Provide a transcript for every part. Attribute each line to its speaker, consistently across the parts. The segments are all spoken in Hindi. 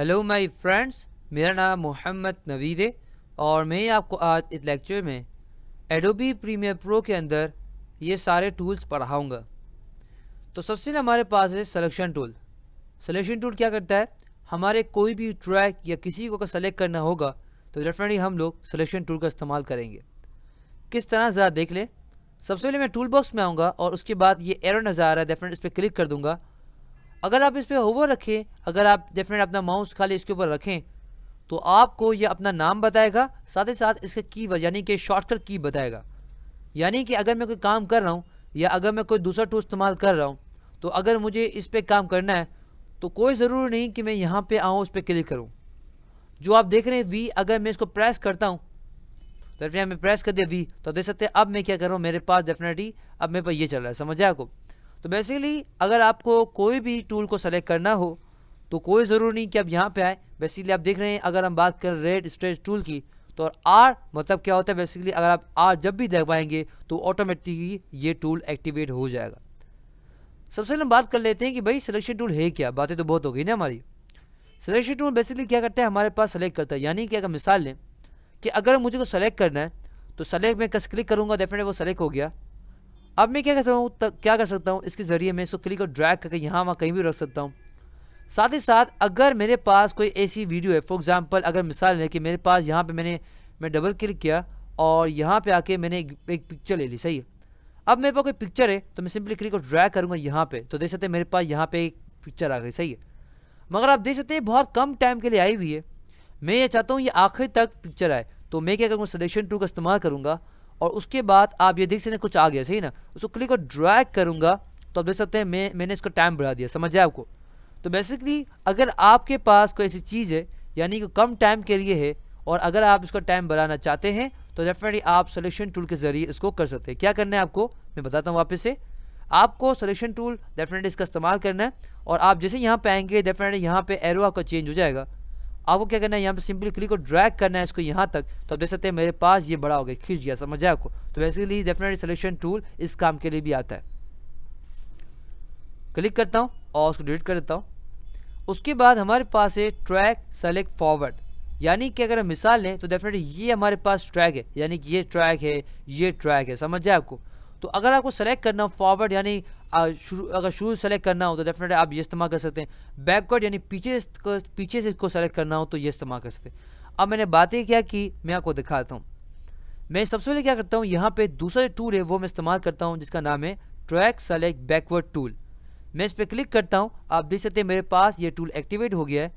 Speaker 1: हेलो माय फ्रेंड्स, मेरा नाम मोहम्मद नवीद है और मैं आपको आज इस लेक्चर में एडोबी प्रीमियर प्रो के अंदर ये सारे टूल्स पढ़ाऊँगा। तो सबसे पहले हमारे पास है सिलेक्शन टूल। सिलेक्शन टूल क्या करता है, हमारे कोई भी ट्रैक या किसी को सेलेक्ट करना होगा तो डेफिनेटली हम लोग सिलेक्शन टूल का इस्तेमाल करेंगे। किस तरह ज़रा देख लें। सबसे पहले मैं टूल बॉक्स में आऊँगा और उसके बाद ये एरो नज़र आ रहा है, डेफिनेटली इस पर क्लिक कर दूँगा। अगर आप इस पर होवर रखें, अगर आप डेफिनेट अपना माउस खाली इसके ऊपर रखें तो आपको ये अपना नाम बताएगा, साथ ही साथ इसके कीवर्ड यानी कि शॉर्टकट की बताएगा। यानी कि अगर मैं कोई काम कर रहा हूँ या अगर मैं कोई दूसरा टूल इस्तेमाल कर रहा हूँ तो अगर मुझे इस पर काम करना है तो कोई ज़रूरी नहीं कि मैं यहाँ पे आऊँ, उस पर क्लिक करूँ। जो आप देख रहे हैं वी, अगर मैं इसको प्रेस करता हूँ तो डेफिनेटली मैं प्रेस कर दिया वी, तो देख सकते हैं अब मैं क्या कर रहा हूँ, मेरे पास डेफिनेटली अब मेरे पास ये चल रहा है। समझ आया आपको? तो बेसिकली अगर आपको कोई भी टूल को सेलेक्ट करना हो तो कोई ज़रूरी नहीं कि आप यहाँ पे आए। बेसिकली आप देख रहे हैं, अगर हम बात करें रेड स्ट्रेच टूल की तो आर मतलब क्या होता है, बेसिकली अगर आप आर जब भी दबाएंगे तो ऑटोमेटिकली ये टूल एक्टिवेट हो जाएगा। सबसे पहले हम बात कर लेते हैं कि भाई सिलेक्शन टूल है क्या। बातें तो बहुत हो गई ना हमारी। सिलेक्शन टूल बेसिकली क्या करता है, हमारे पास सेलेक्ट करता है। यानी कि अगर मिसाल लें कि अगर मुझे को सेलेक्ट करना है तो सेलेक्ट में क्लिक करूँगा, डेफिनेटली वो सेलेक्ट हो गया। अब मैं क्या कर सकता हूँ इसके ज़रिए मैं इसको क्लिक और ड्रैग करके यहाँ वहाँ कहीं भी रख सकता हूँ। साथ ही साथ अगर मेरे पास कोई ऐसी वीडियो है, फॉर एग्जांपल अगर मिसाल है कि मेरे पास यहाँ पे मैं डबल क्लिक किया और यहाँ पे आके मैंने एक पिक्चर ले ली, सही है। अब मेरे पास कोई पिक्चर है तो मैं सिंपली क्लिक और ड्रैग करूँगा यहाँ पे, तो देख सकते हैं मेरे पास यहाँ पे एक पिक्चर आ गई, सही है। मगर आप देख सकते हैं बहुत कम टाइम के लिए आई हुई है। मैं ये चाहता हूँ ये आखिर तक पिक्चर आए, तो मैं क्या करूँगा, सिलेक्शन टूल का इस्तेमाल करूँगा और उसके बाद आप ये देख सकते हैं कुछ आ गया, सही ना। उसको क्लिक और ड्रैग करूँगा तो आप देख सकते हैं मैंने इसको टाइम बढ़ा दिया। समझ आया आपको? तो बेसिकली अगर आपके पास कोई ऐसी चीज़ है यानी कि कम टाइम के लिए है और अगर आप इसका टाइम बढ़ाना चाहते हैं तो डेफिनेटली आप सिलेक्शन टूल के ज़रिए इसको कर सकते हैं। क्या करना है आपको मैं बताता हूँ वापस से। आपको सिलेक्शन टूल डेफिनेटली इसका इस्तेमाल करना है और आप जैसे यहाँ पे आएंगे डेफिनेटली यहाँ पे एरो आपका चेंज हो जाएगा। आपको क्या करना है, यहाँ पे सिंपली क्लिक और ड्रैग करना है इसको यहाँ तक, तो आप देख सकते हैं मेरे पास ये बड़ा हो गया, खींच गया। समझ आया आपको? तो बेसिकली डेफिनेटली सिलेक्शन टूल इस काम के लिए भी आता है। क्लिक करता हूँ और उसको डिलीट कर देता हूँ। उसके बाद हमारे पास है ट्रैक सेलेक्ट फॉरवर्ड। यानी कि अगर हम मिसाल लें तो डेफिनेटली ये हमारे पास ट्रैक है, यानी कि ये ट्रैक है, ये ट्रैक है। समझ जाए आपको? तो अगर आपको सेलेक्ट करना हो फॉरवर्ड यानी अगर शुरू सेलेक्ट करना हो तो डेफिनेटली आप ये इस्तेमाल कर सकते हैं। बैकवर्ड यानी पीछे से इसको सेलेक्ट करना हो तो ये इस्तेमाल कर सकते हैं। अब मैंने बातें क्या की, मैं आपको दिखाता हूँ। मैं सबसे पहले क्या करता हूँ, यहाँ पे दूसरा टूल है वो मैं इस्तेमाल करता हूँ जिसका नाम है ट्रैक सेलेक्ट बैकवर्ड टूल। मैं इस पर क्लिक करता हूँ, आप देख सकते हैं मेरे पास ये टूल एक्टिवेट हो गया है।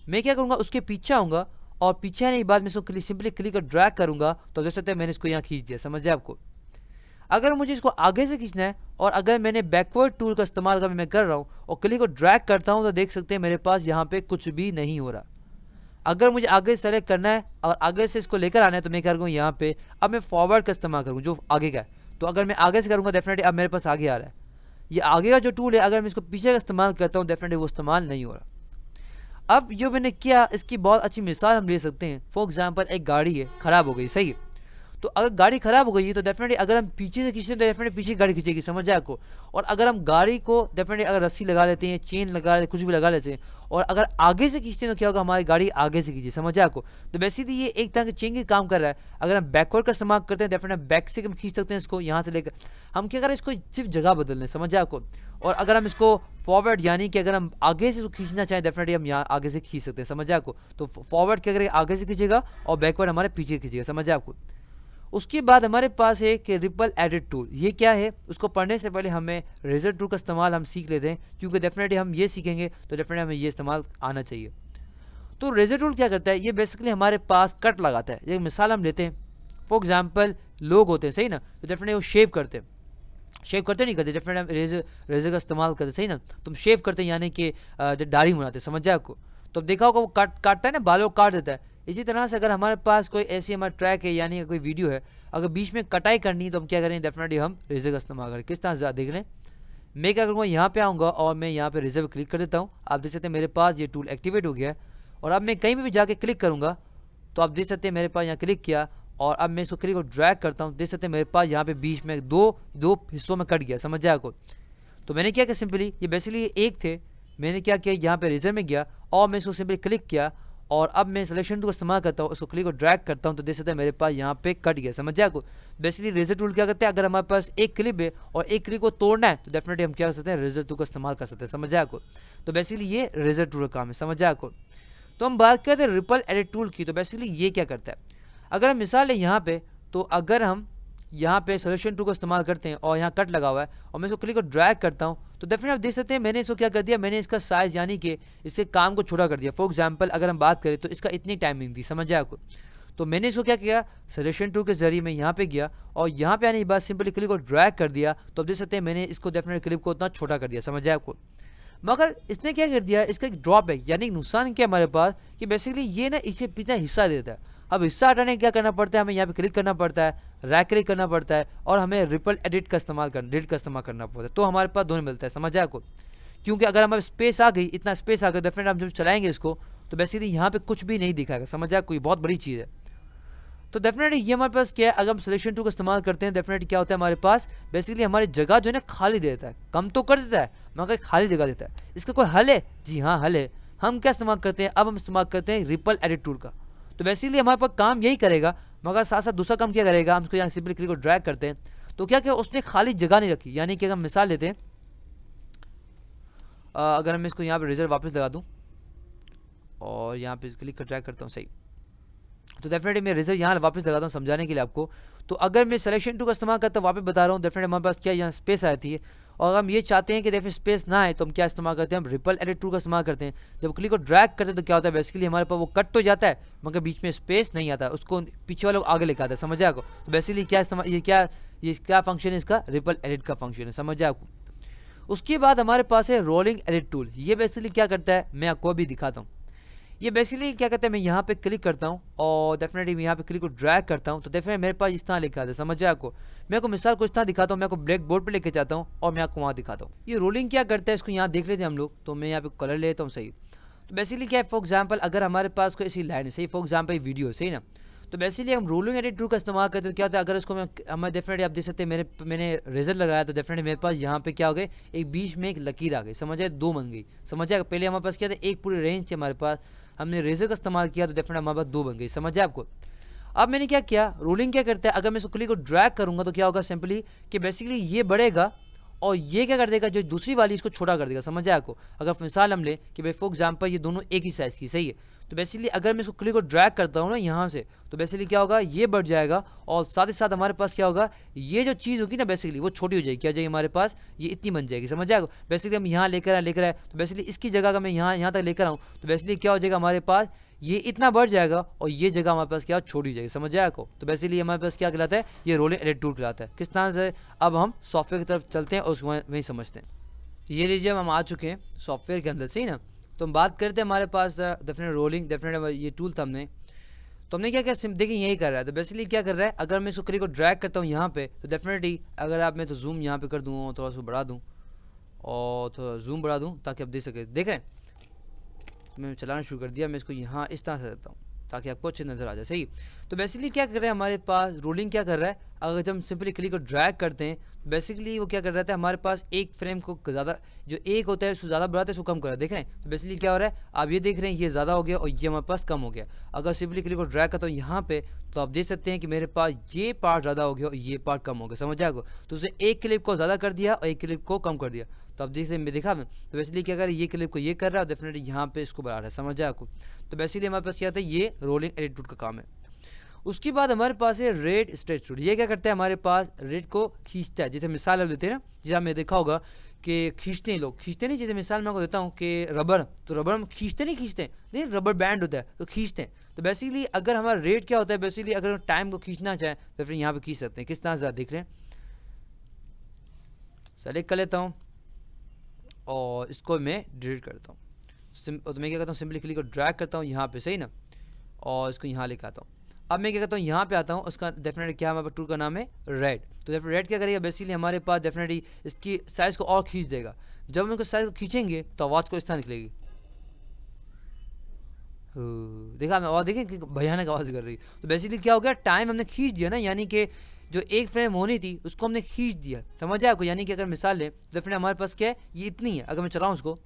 Speaker 1: मैं क्या करूँगा, उसके पीछे आऊँगा और पीछे आने के बाद मैं इसको सिंपली क्लिक और ड्रैग करूँगा तो देख सकते हैं मैंने इसको यहाँ खींच दिया। समझ जाए आपको? अगर मुझे इसको आगे से खींचना है और अगर मैंने बैकवर्ड टूल का इस्तेमाल मैं कर रहा हूँ और क्लिक और ड्रैग करता हूँ तो देख सकते हैं मेरे पास यहाँ पे कुछ भी नहीं हो रहा। अगर मुझे आगे सेलेक्ट करना है और आगे से इसको लेकर आना है तो मैं क्या करूँगा, यहाँ पे अब मैं फॉरवर्ड का इस्तेमाल करूँ जो आगे का है। तो अगर मैं आगे से करूँगा डेफिनेटली अब मेरे पास आगे आ रहा है। ये आगे का जो टूल है अगर मैं इसको पीछे का इस्तेमाल करता हूँ डेफिनेटली वो इस्तेमाल नहीं हो रहा। अब जो मैंने किया इसकी बहुत अच्छी मिसाल हम ले सकते हैं। फॉर एग्जांपल एक गाड़ी है, ख़राब हो गई, सही है। तो अगर गाड़ी ख़राब हो गई है तो डेफिनेटली अगर हम पीछे से खींचते हैं तो डेफिनेटली पीछे गाड़ी खींचेगी। समझ जाए आपको? और अगर हम गाड़ी को डेफिनेटली अगर रस्सी लगा लेते हैं, चेन लगा लेते, कुछ भी लगा लेते हैं और अगर आगे से खींचते हैं तो क्या होगा, हमारी गाड़ी आगे से खींचे। समझ जाए आपको? तो बेसिकली ये एक तरह के चेन की काम कर रहा है। अगर हम बैकवर्ड का इस्तेमाल करते हैं डेफिनेटली बैक से हम खींच सकते हैं इसको, यहाँ से लेकर हम क्या करें, इसको सिर्फ जगह बदल लें। समझ जाए आपको? और अगर हम इसको फॉरवर्ड यानी कि अगर हम आगे से खींचना चाहें डेफिनेटली हम यहाँ आगे से खींच सकते हैं। समझ जाए आपको? तो फॉरवर्ड क्या करेगा, आगे से खींचेगा और बैकवर्ड हमारे पीछे खींचेगा। समझ जाए आपको? उसके बाद हमारे पास है कि रिपल एडिट टूल। ये क्या है, उसको पढ़ने से पहले हमें रेजर टूल का इस्तेमाल हम सीख लेते हैं, क्योंकि डेफिनेटली हम ये सीखेंगे तो डेफिनेटली हमें ये इस्तेमाल आना चाहिए। तो रेजर टूल क्या करता है, ये बेसिकली हमारे पास कट लगाता है। एक मिसाल हम लेते हैं, फॉर एग्जाम्पल लोग होते हैं, सही ना, तो डेफिनेटली वो शेव करते हैं। शेव करते नहीं करते, डेफिनेटली हम रेजर का इस्तेमाल करते, सही ना। तुम शेव करते हैं यानी कि दाढ़ी बनाते, समझ जाए आपको? तो देखा होगा वो काटता है ना, बालों को काट देता है। इसी तरह से अगर हमारे पास कोई ऐसी हमारा ट्रैक है यानी कोई वीडियो है, अगर बीच में कटाई करनी है तो हम क्या करें, डेफिनेटली हम रेजर का इस्तेमाल करें। किस तरह से देख लें। मैं क्या करूँगा, यहाँ पे आऊँगा और मैं यहाँ पे रेजर पर क्लिक कर देता हूँ। आप देख सकते हैं मेरे पास ये टूल एक्टिवेट हो गया है और अब मैं कहीं भी जाके क्लिक करूँगा तो आप देख सकते हैं मेरे पास यहाँ क्लिक किया और अब मैं इसको क्लिक और ड्रैग करता हूँ, देख सकते हैं मेरे पास यहाँ पे बीच में दो हिस्सों में कट गया। समझ जाए आपको? तो मैंने क्या किया, सिंपली ये बेसिकली एक थे, मैंने क्या किया, यहाँ पे रेजर में गया और मैं इसको सिंपली क्लिक किया और अब मैं सिलेक्शन टूल का इस्तेमाल करता हूँ, उसको क्लिक और ड्रैग करता हूँ तो देख सकते हैं मेरे पास यहाँ पे कट गया। समझ आपको? बेसिकली रेजर टूल क्या करते हैं, अगर हमारे पास एक क्लिप है और एक क्लिप को तोड़ना है तो डेफिनेटली हम क्या कर सकते हैं, रेजर टूल का इस्तेमाल कर सकते हैं। समझ आपको? तो बेसिकली ये रेजर टूल का काम है। समझ आपको? तो हम बात करते हैं रिपल एडिट टूल की। तो बेसिकली ये क्या करता है, अगर हम मिसाल है यहाँ पे, तो अगर हम यहाँ पे सिलेक्शन टूल का इस्तेमाल करते हैं और यहाँ कट लगा हुआ है और मैं इसको क्लिक और ड्रैग करता हूँ तो डेफिनेटली आप देख सकते हैं मैंने इसको क्या कर दिया, मैंने इसका साइज यानी कि इसके काम को छोटा कर दिया। फॉर एग्जांपल अगर हम बात करें तो इसका इतनी टाइमिंग थी। समझ आया आपको? तो मैंने इसको क्या किया, सिलेक्शन टूल के जरिए मैं यहाँ पे गया और यहाँ पे आने के बाद सिंपली क्लिक और ड्रैग कर दिया तो आप देख सकते हैं मैंने इसको डेफिनेटली क्लिप को उतना छोटा कर दिया। समझ आया आपको? मगर इसने क्या कर दिया, इसका एक ड्रॉप है यानी नुकसान क्या हमारे पास कि बेसिकली ये ना इसे इतना हिस्सा देता है। अब हिस्सा हटाने क्या करना पड़ता है, हमें यहाँ पे क्लिक करना पड़ता है, राइट क्लिक करना पड़ता है और हमें रिपल एडिट का इस्तेमाल करना पड़ता है, तो हमारे पास दोनों मिलता है। समझ आया आपको? क्योंकि अगर हमारे स्पेस आ गई, इतना स्पेस आ गया, डेफिनेट हम जब चलाएंगे इसको तो बेसिकली यहाँ पे कुछ भी नहीं दिखाएगा। समझ आया? कोई बहुत बड़ी चीज़ है। तो डेफिनेटली ये हमारे पास क्या है, अगर हम सिलेक्शन टूल का इस्तेमाल करते हैं डेफिनेटली क्या होता है हमारे पास, बेसिकली हमारी जगह जो है ना खाली दे देता है, कम तो कर देता है मगर खाली जगह देता है। इसका कोई हल है? जी हाँ, हल है। हम क्या इस्तेमाल करते हैं, अब हम इस्तेमाल करते हैं रिपल एडिट टूल का। तो बेसिकली हमारे पास काम यही करेगा मगर साथ साथ दूसरा काम क्या करेगा, हम इसको यहाँ सिंपली क्लिक और ड्रैग करते हैं तो क्या क्या उसने खाली जगह नहीं रखी। यानी कि अगर हम मिसाल लेते हैं, अगर मैं इसको यहाँ पर रिजल्ट वापस लगा दूँ और यहाँ पे क्लिक कर ड्रैग करता हूँ, सही, तो डेफिनेटली मैं रिजल्ट यहाँ वापस लगाता हूँ समझाने के लिए आपको। तो अगर मैं सिलेक्शन टूल का इस्तेमाल करता हूँ, वापस बता रहा हूँ, डेफिनेटली हमारे पास क्या यहाँ स्पेस आती है और अगर हम ये चाहते हैं कि डेफिनेट स्पेस ना आए तो हम क्या इस्तेमाल करते हैं, हम रिपल एडिट टूल का इस्तेमाल करते हैं। जब क्लिक और ड्रैग करते हैं तो क्या होता है, बेसिकली हमारे पास वो कट तो जाता है मगर बीच में स्पेस नहीं आता, उसको पीछे वालों आगे लेकर आता है। समझ आया आपको? तो बेसिकली क्या इस्तेमाल, ये क्या फंक्शन है इसका, रिपल एडिट का फंक्शन है। समझ आया आपको? उसके बाद हमारे पास है रोलिंग एडिट टूल। ये बेसिकली क्या करता है मैं आपको अभी दिखाता हूँ। ये बेसिकली क्या कहते हैं, मैं यहाँ पे क्लिक करता हूँ और डेफिनेटली मैं यहाँ पे क्लिक को ड्रैग करता हूँ तो डेफिनेटली मेरे पास इस तरह लिखा है। समझ जाए आपको? मैं आपको मिसाल को इस तरह दिखाता हूँ, मैं आपको ब्लैक बोर्ड पे लेके जाता हूँ और मैं आपको वहाँ दिखाता हूँ। ये रोलिंग क्या करता है इसको यहाँ देख लेते हैं हम लोग। तो मैं यहाँ पे कलर लेता हूँ, सही। तो बेसिकली क्या है, फॉर एग्जाम्पल अगर हमारे पास कोई ऐसी लाइन है, सही, फॉर एग्जाम्पल वीडियो है, सही ना, तो बेसिकली हम रोलिंग एडिट टूल का इस्तेमाल करते हैं। तो क्या होता है, अगर इसको हमें डेफिनेटली आप देख सकते हैं मैंने रेजर लगाया तो डेफिनेटली मेरे पास यहाँ पे क्या हो गए, एक बीच में एक लकीर आ गई। समझ आए? दो बन गई। समझ आएगा? पहले हमारे पास क्या था, एक पूरी रेंज थी हमारे पास, हमने रेजर का इस्तेमाल किया तो डेफिनेटली हमारे पास दो बन गई। समझ आए आपको? अब मैंने क्या किया, रोलिंग क्या करता है, अगर मैं इसको क्लिक को ड्रैग करूंगा तो क्या होगा, सिंपली कि बेसिकली ये बढ़ेगा और ये क्या कर देगा, जो दूसरी वाली इसको छोटा कर देगा। समझ आया आपको? अगर मिसाल हम ले कि भाई फॉर एग्जाम्पल ये दोनों एक ही साइज़ की, सही है, तो बेसिकली अगर मैं इसको क्लिक और ड्रैग करता हूँ ना यहाँ से तो बेसिकली क्या होगा, ये बढ़ जाएगा और साथ ही साथ हमारे पास क्या होगा, ये जो चीज़ होगी ना बेसिकली वो छोटी हो जाएगी। क्या जाएगी हमारे पास, ये इतनी बन जाएगी। समझ आएगा? बेसिकली हम यहाँ लेकर आए तो बेसिकली इसकी जगह का मैं यहाँ तक लेकर आऊँ तो बेसिकली क्या हो जाएगा, हमारे पास ये इतना बढ़ जाएगा और ये जगह हमारे पास क्या छोटी हो जाएगी। समझ आया आपको? तो बेसिकली हमारे पास क्या कहलाता है, ये रोलिंग एडिट टूल कहलाता है। किस तरह से, अब हम सॉफ्टवेयर की तरफ चलते हैं और उसको वहीं समझते हैं। ये लीजिए हम आ चुके हैं सॉफ्टवेयर के अंदर, सही ना। तो हम बात करते हैं हमारे पास डेफिनेट रोलिंग, डेफिनेट ये टूल था हमने, तो हमने क्या क्या देखिए यही कर रहा है। तो बेसिकली क्या कर रहा है, अगर मैं इसको क्लिक को ड्रैग करता हूँ यहाँ पे तो डेफिनेटली अगर आप मैं तो जूम यहाँ पे कर दूँ, थोड़ा सा बढ़ा दूँ और थोड़ा जूम बढ़ा दूँ ताकि आप देख सकें। देख रहे हैं, मैं चलाना शुरू कर दिया, मैं इसको यहाँ इस तरह से रखता हूँ ताकि आपको अच्छे नज़र आ जाए, सही। तो बेसिकली क्या कर रहे हैं हमारे पास, रोलिंग क्या कर रहा है, अगर जब हम सिंपली क्लिक को ड्रैग करते हैं बेसिकली वो क्या कर रहा था, हमारे पास एक फ्रेम को ज़्यादा, जो एक होता है उसको ज़्यादा बढ़ाता है, उसको कम कर रहा है। देख रहे हैं? तो बेसिकली क्या हो रहा है, आप ये देख रहे हैं, ये ज़्यादा हो गया और ये हमारे पास कम हो गया। अगर सिंपली क्लिक को ड्रैग करता हूँ यहाँ पे तो आप देख सकते हैं कि मेरे पास ये पार्ट ज़्यादा हो गया और ये पार्ट कम हो गया। समझ आएगा? तो उसे एक क्लिप को ज़्यादा कर दिया और एक क्लिप को कम कर दिया। तो आप देख मैं दिखा मैं, तो बेसिकली क्या कर रहा है, ये क्लिप को ये कर रहा है और डेफिनेटली यहाँ पे इसको बढ़ा रहा है। समझ आया आपको? तो बेसिकली हमारे पास क्या था, ये रोलिंग एडिट टूल का काम है। उसके बाद हमारे पास है रेट स्ट्रेच टूल। ये क्या करता है, हमारे पास रेट को खींचता है। जैसे मिसाल आप देते हैं ना, जैसे आपने देखा होगा कि खींचते हैं लोग, खींचते नहीं, जैसे मिसाल मैं आपको देता हूँ कि रबर, तो रबर हम खींचते नहीं, रबर बैंड होता है तो खींचते हैं। तो बेसिकली अगर हमारा रेट क्या होता है, बेसिकली अगर हम टाइम को खींचना चाहें तो फिर यहाँ पे खींच सकते हैं। किस तरह से देख रहे हैं, सेलेक्ट कर लेता हूँ और इसको मैं डिलीट करता हूँ। तो मैं क्या करता हूँ, सिंपली क्लिक को ड्रैग करता हूँ यहाँ पे, सही ना, और इसको यहाँ लेकर आता हूँ। अब मैं क्या करता हूँ, यहाँ पे आता हूँ, उसका डेफिनेटली क्या हमारे टूल का नाम है रेड। तो रेड क्या करेगा, बेसिकली हमारे पास डेफिनेटली इसकी साइज़ को और खींच देगा। जब हम इसको साइज़ को खींचेंगे तो आवाज़ को इस तरह निकलेगी, देखा मैं, और देखें कि भयानक आवाज़ कर रही। तो बेसिकली क्या हो गया, टाइम हमने खींच दिया ना, यानी कि जो एक फ्रेम होनी थी उसको हमने खींच दिया। समझ आया आपको? यानी कि अगर मिसाल लें तो डेफिनेटली हमारे पास क्या है, ये इतनी है, अगर मैं चलाऊँ उसको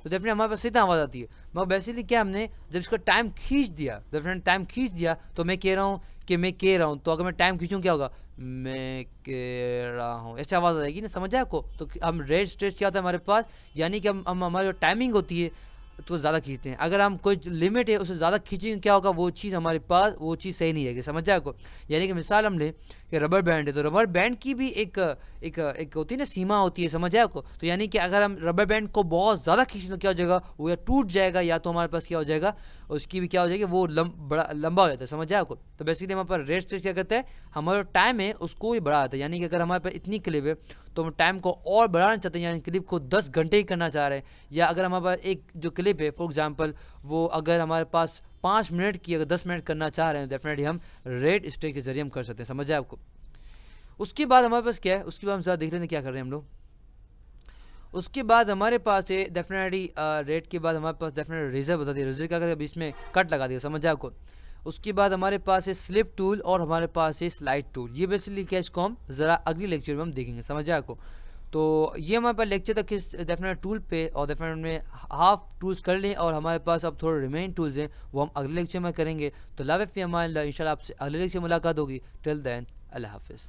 Speaker 1: तो डेफिनेटली हमारे पास सीधा आवाज़ आती है। मगर बेसिकली क्या हमने जब इसका टाइम खींच दिया, डेफिनेटली टाइम खींच दिया, तो मैं कह रहा हूँ कि मैं कह रहा हूँ, तो अगर मैं टाइम खींचूँ क्या होगा, मैं कह रहा हूँ, ऐसे आवाज़ आएगी ना, समझ आए आपको। तो हम रेड स्ट्रेच क्या होता है हमारे पास, यानी कि हम हमारी जो टाइमिंग होती है तो ज़्यादा खींचते हैं। अगर हम कोई लिमिट है उससे ज़्यादा खींचेंगे क्या होगा, वो चीज़ हमारे पास वो चीज़ सही नहीं है, समझ आए आपको। यानी कि मिसाल हम लें कि रबर बैंड है, तो रबर बैंड की भी एक होती है ना, सीमा होती है, समझ आए आपको। तो यानी कि अगर हम रबर बैंड को बहुत ज़्यादा खींचें तो क्या हो जाएगा, वो या टूट जाएगा, या तो हमारे पास क्या हो जाएगा, उसकी भी क्या हो जाएगी, वो बड़ा लंबा हो जाता है, समझ आए आपको। तो बेसिकली हमारे पास रेड स्ट्रेच क्या करता है, हमारा टाइम है उसको भी बढ़ा देता है। यानी कि अगर हमारे पास इतनी क्लिप है तो हम टाइम को और बढ़ाना चाहते हैं, यानी क्लिप को 10 घंटे ही करना चाह रहे हैं। या अगर हमारे पास एक जो क्लिप है फॉर एग्जांपल, वो अगर हमारे पास 5 मिनट की अगर 10 मिनट करना चाह रहे हैं, डेफिनेटली हम रेड स्ट्रेच के जरिए हम कर सकते हैं, समझ आए आपको। उसके बाद हमारे पास क्या है, उसके बाद हम ज़रा देख लेते हैं क्या कर रहे हैं हम लोग। उसके बाद हमारे पास है डेफिनेटली रेड के बाद हमारे पास डेफिनेटली रेजर बता दिया, रेजर का अगर बीच में कट लगा दिया, समझ आए आपको। उसके बाद हमारे पास है स्लिप टूल और हमारे पास है स्लाइड टूल। ये बेसिकली क्या, इसको हम ज़रा अगली लेक्चर में हम देखेंगे, समझ आए आपको। तो ये हमारे पास लेक्चर तक किस डेफिनेट टूल पे, और डेफिनेट में हाफ टूल्स कर लें, और हमारे पास अब थोड़े रिमेन टूल्स हैं वो हम अगले लेक्चर में करेंगे। तो लव इफ़ हमारे इंशाल्लाह आपसे अगले लेक्चर मुलाकात होगी। टिल देन अल्लाह हाफिज़।